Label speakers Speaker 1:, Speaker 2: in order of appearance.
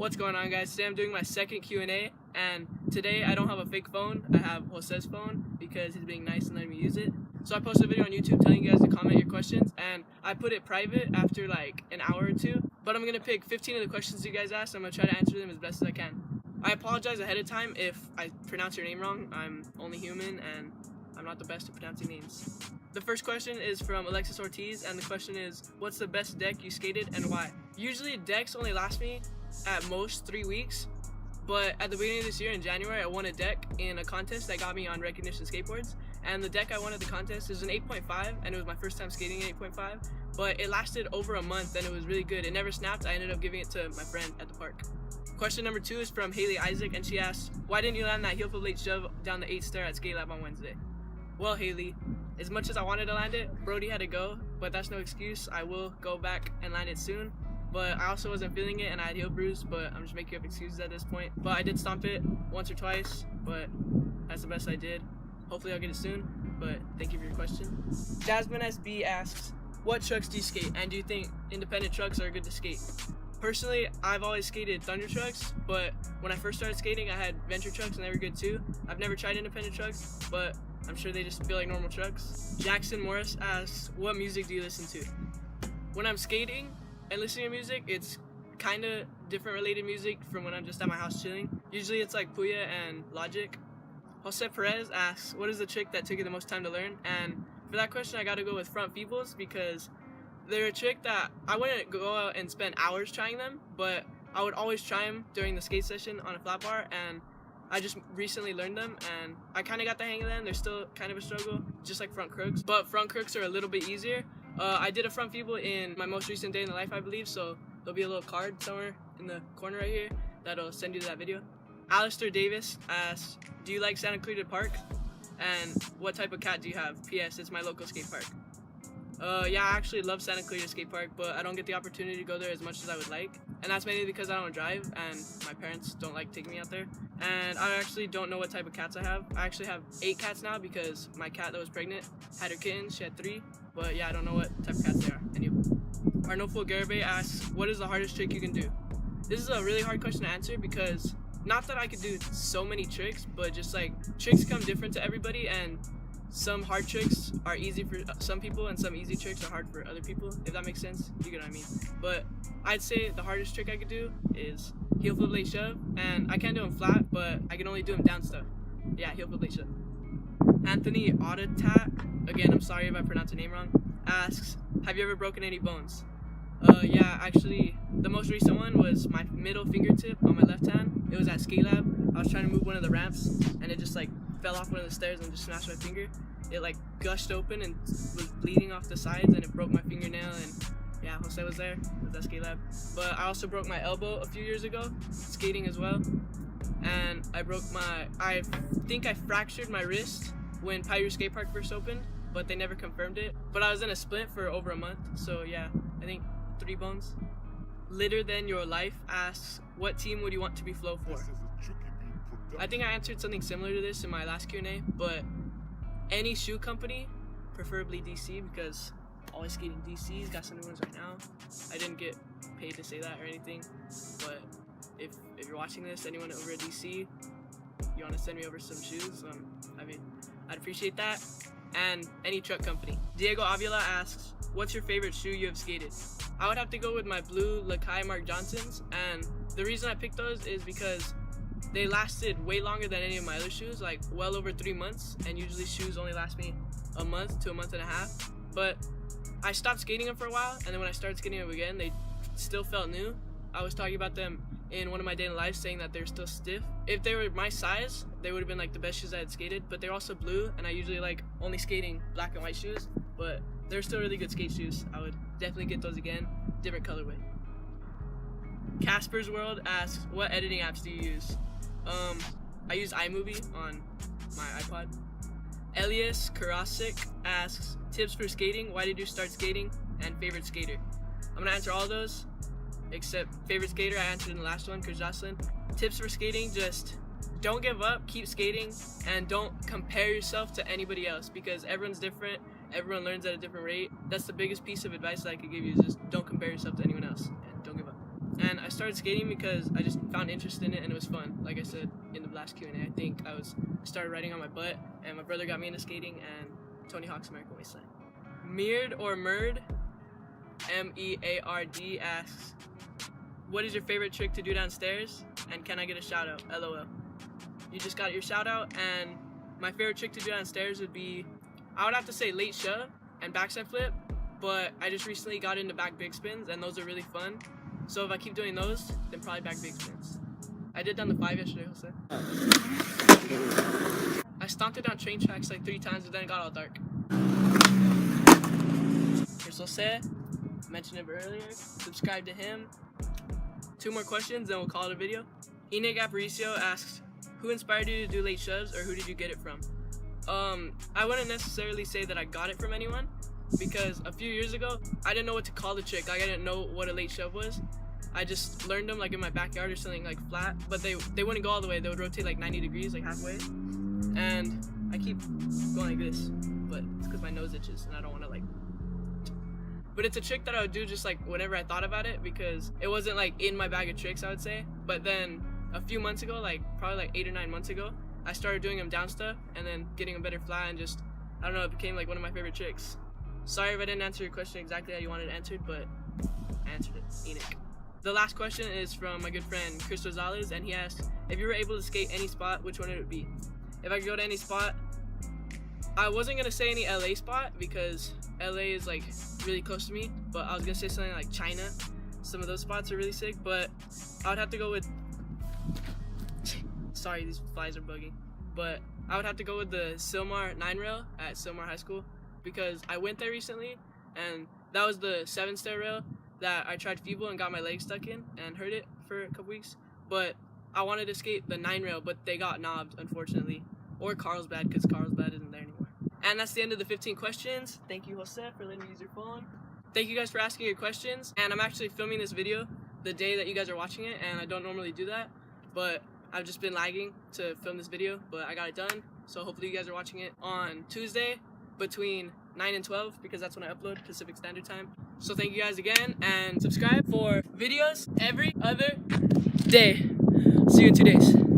Speaker 1: What's going on, guys? Today I'm doing my second Q&A, and today I don't have a fake phone. I have Jose's phone because he's being nice and letting me use it. So I posted a video on YouTube telling you guys to comment your questions, and I put it private after like an hour or two. But I'm going to pick 15 of the questions you guys asked, and I'm going to try to answer them as best as I can. I apologize ahead of time if I pronounce your name wrong. I'm only human, and I'm not the best at pronouncing names. The first question is from Alexis Ortiz, and the question is, what's the best deck you skated and why? Usually decks only last me at most 3 weeks, but at the beginning of this year in January I won a deck in a contest that got me on Recognition Skateboards, and the deck I won at the contest is an 8.5, and it was my first time skating an 8.5, but it lasted over a month and it was really good. It never snapped. I ended up giving it to my friend at the park. Question number 2 is from Haley Isaac, and she asks, why didn't you land that heel flip late shove down the 8 stair at Skate Lab on Wednesday? Well, Haley, as much as I wanted to land it, Brody had to go, but that's no excuse. I will go back and land it soon. But I also wasn't feeling it and I had heel bruise, but I'm just making up excuses at this point. But I did stomp it once or twice, but that's the best I did. Hopefully I'll get it soon, but thank you for your question. Jasmine SB asks, what trucks do you skate, and do you think independent trucks are good to skate? Personally, I've always skated Thunder trucks, but when I first started skating I had Venture trucks and they were good too. I've never tried independent trucks, but I'm sure they just feel like normal trucks. Jackson Morris asks, what music do you listen to? When I'm skating and listening to music, it's kind of different related music from when I'm just at my house chilling. Usually it's like Puya and Logic. Jose Perez asks, what is the trick that took you the most time to learn? And for that question I gotta go with front feebles, because they're a trick that I wouldn't go out and spend hours trying them, but I would always try them during the skate session on a flat bar, and I just recently learned them and I kind of got the hang of them. They're still kind of a struggle, just like front crooks, but front crooks are a little bit easier. I did a front feeble in my most recent day in the life, I believe, so there'll be a little card somewhere in the corner right here that'll send you to that video. Alistair Davis asks, do you like Santa Clarita Park? And what type of cat do you have? P.S. It's my local skate park. Yeah, I actually love Santa Clarita Skate Park, but I don't get the opportunity to go there as much as I would like. And that's mainly because I don't drive and my parents don't like taking me out there. And I actually don't know what type of cats I have. I actually have 8 cats now because my cat that was pregnant had her kittens. She had 3. But yeah, I don't know what type of cats they are. Anyway. Arnolfo Garibay asks, what is the hardest trick you can do? This is a really hard question to answer because not that I could do so many tricks, but just like tricks come different to everybody, and some hard tricks are easy for some people and some easy tricks are hard for other people, if that makes sense. You get what I mean. But I'd say the hardest trick I could do is heel flip late shove, and I can't do them flat, but I can only do them down stuff. Yeah, heel flip late shove. Anthony Auditat, again, I'm sorry if I pronounced your name wrong, asks, have you ever broken any bones? Yeah, actually, the most recent one was my middle fingertip on my left hand. It was at Skate Lab. I was trying to move one of the ramps, and it just like fell off one of the stairs and just smashed my finger. It like gushed open and was bleeding off the sides, and it broke my fingernail, and yeah, Jose was there with that Skate Lab. But I also broke my elbow a few years ago, skating as well. And I think I fractured my wrist when Piru Skate Park first opened, but they never confirmed it. But I was in a splint for over a month, so yeah, I think 3 bones. Litter Than Your Life asks, what team would you want to be flow for? I think I answered something similar to this in my last Q&A, but any shoe company, preferably DC, because I'm always skating DCs, got some new ones right now. I didn't get paid to say that or anything, but if you're watching this, anyone over at DC, you want to send me over some shoes, I'd appreciate that. And any truck company. Diego Avila asks, what's your favorite shoe you have skated? I would have to go with my blue Lakai Mark Johnsons, and the reason I picked those is because they lasted way longer than any of my other shoes, like well over 3 months, and usually shoes only last me a month to a month and a half. But I stopped skating them for a while, and then when I started skating them again, they still felt new. I was talking about them in one of my daily lives, saying that they're still stiff. If they were my size, they would have been like the best shoes I had skated, but they're also blue, and I usually like only skating black and white shoes, but they're still really good skate shoes. I would definitely get those again, different colorway. Casper's World asks, what editing apps do you use? I use iMovie on my iPod. Elias Karasik asks, tips for skating, why did you start skating, and favorite skater? I'm gonna answer all those, except favorite skater I answered in the last one, because Jocelyn. Tips for skating, just don't give up, keep skating, and don't compare yourself to anybody else, because everyone's different, everyone learns at a different rate. That's the biggest piece of advice that I could give you, is just don't compare yourself to anyone else, and don't give up. and I started skating because I just found interest in it and it was fun. Like I said in the last Q&A, I think I started riding on my butt, and my brother got me into skating, and Tony Hawk's American Wasteland. Meard or Merd, M-E-A-R-D, asks, what is your favorite trick to do downstairs, and can I get a shout out? LOL. You just got your shout out, and my favorite trick to do downstairs would be, I would have to say late shove and backside flip, but I just recently got into back big spins, and those are really fun. So if I keep doing those, then probably back big spins. I did down the 5 yesterday, Jose. I stomped it down train tracks like 3 times, but then it got all dark. Here's Jose. Mentioned him earlier. Subscribe to him. 2 more questions, then we'll call it a video. Enigg Aparicio asks, who inspired you to do late shoves, or who did you get it from? I wouldn't necessarily say that I got it from anyone, because a few years ago, I didn't know what to call the trick. Like, I didn't know what a late shove was. I just learned them like in my backyard or something like flat, but they wouldn't go all the way. They would rotate like 90 degrees, like halfway. And I keep going like this, but it's because my nose itches and I don't want to like. But it's a trick that I would do just like whenever I thought about it, because it wasn't like in my bag of tricks, I would say. But then a few months ago, like probably like 8 or 9 months ago, I started doing them down stuff and then getting them better flat, and just, I don't know, it became like one of my favorite tricks. Sorry if I didn't answer your question exactly how you wanted it answered, but I answered it. Enigg. The last question is from my good friend Chris Rosales, and he asks, if you were able to skate any spot, which one would it be? If I could go to any spot, I wasn't gonna say any LA spot because LA is like really close to me, but I was gonna say something like China. Some of those spots are really sick, but I would have to go with, sorry, these flies are bugging, but I would have to go with the Silmar 9 rail at Silmar High School, because I went there recently, and that was the 7-stair rail that I tried feeble and got my leg stuck in and hurt it for a couple weeks. But I wanted to skate the 9 rail, but they got knobbed, unfortunately. Or Carlsbad, because Carlsbad isn't there anymore. And that's the end of the 15 questions. Thank you, Jose, for letting me use your phone. Thank you guys for asking your questions. And I'm actually filming this video the day that you guys are watching it, and I don't normally do that, but I've just been lagging to film this video, but I got it done. So hopefully you guys are watching it on Tuesday between 9 and 12, because that's when I upload Pacific Standard Time. So thank you guys again, and subscribe for videos every other day. See you in 2 days.